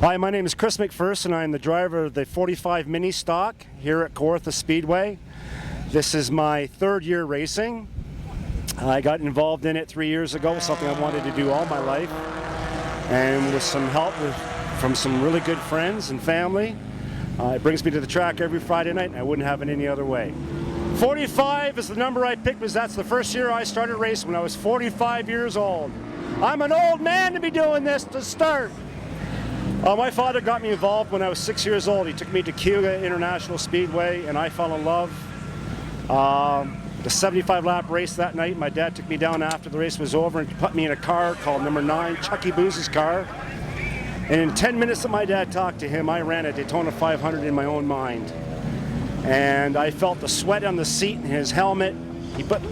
Hi, my name is Chris McPherson. I'm the driver of the 45 Mini Stock here at Kawartha Speedway. This is my third year racing. I got involved in it 3 years ago, something I wanted to do all my life. And with some help from some really good friends and family, it brings me to the track every Friday night, and I wouldn't have it any other way. 45 is the number I picked because that's the first year I started racing when I was 45 years old. I'm an old man to be doing this to start. My father got me involved when I was 6 years old. He took me to Kawartha International Speedway, and I fell in love. The 75-lap race that night, my dad took me down after the race was over and put me in a car called number 9, Chucky Booz's car. And in 10 minutes that my dad talked to him, I ran a Daytona 500 in my own mind. And I felt the sweat on the seat in his helmet. He put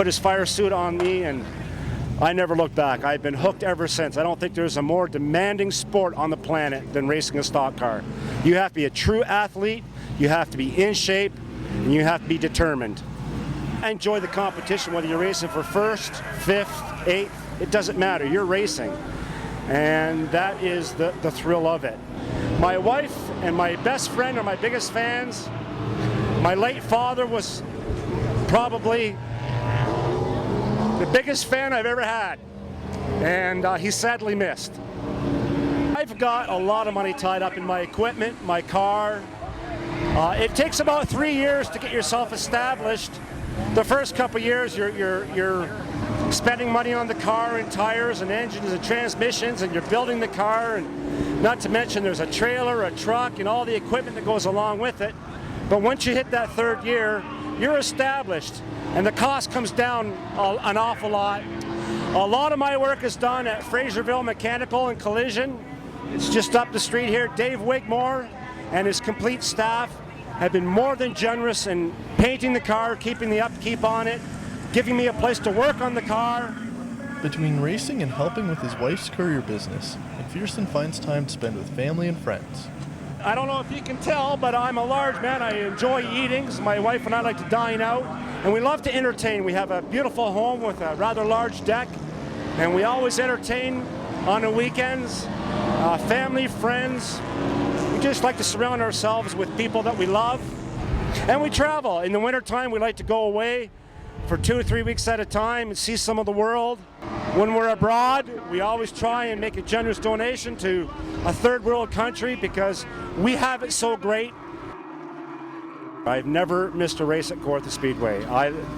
his fire suit on me, and I never looked back. I've been hooked ever since. I don't think there's a more demanding sport on the planet than racing a stock car. You have to be a true athlete, you have to be in shape, and you have to be determined. I enjoy the competition, whether you're racing for first, fifth, eighth, it doesn't matter. You're racing, and that is the thrill of it. My wife and my best friend are my biggest fans. My late father was probably the biggest fan I've ever had, and he's sadly missed. I've got a lot of money tied up in my equipment, my car. It takes about 3 years to get yourself established. The first couple years you're spending money on the car and tires and engines and transmissions, and you're building the car, and not to mention there's a trailer, a truck, and all the equipment that goes along with it. But once you hit that third year, you're established, and the cost comes down an awful lot. A lot of my work is done at Fraserville Mechanical and Collision. It's just up the street here. Dave Wigmore and his complete staff have been more than generous in painting the car, keeping the upkeep on it, giving me a place to work on the car. Between racing and helping with his wife's courier business, McPherson finds time to spend with family and friends. I don't know if you can tell, but I'm a large man. I enjoy eating. So my wife and I like to dine out, and we love to entertain. We have a beautiful home with a rather large deck, and we always entertain on the weekends. Family, friends. We just like to surround ourselves with people that we love, and we travel. In the wintertime, we like to go away for 2 or 3 weeks at a time and see some of the world. When we're abroad, we always try and make a generous donation to a third world country because we have it so great. I've never missed a race at Kawartha Speedway.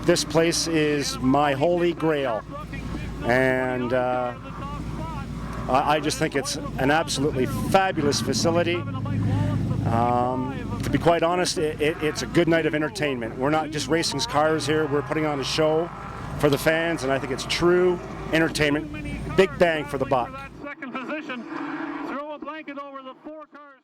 This place is my holy grail, and I just think it's an absolutely fabulous facility. To be quite honest, it's a good night of entertainment. We're not just racing cars here, we're putting on a show for the fans, and I think it's true entertainment. Big bang for the buck. Second position, throw a blanket over the 4 cars.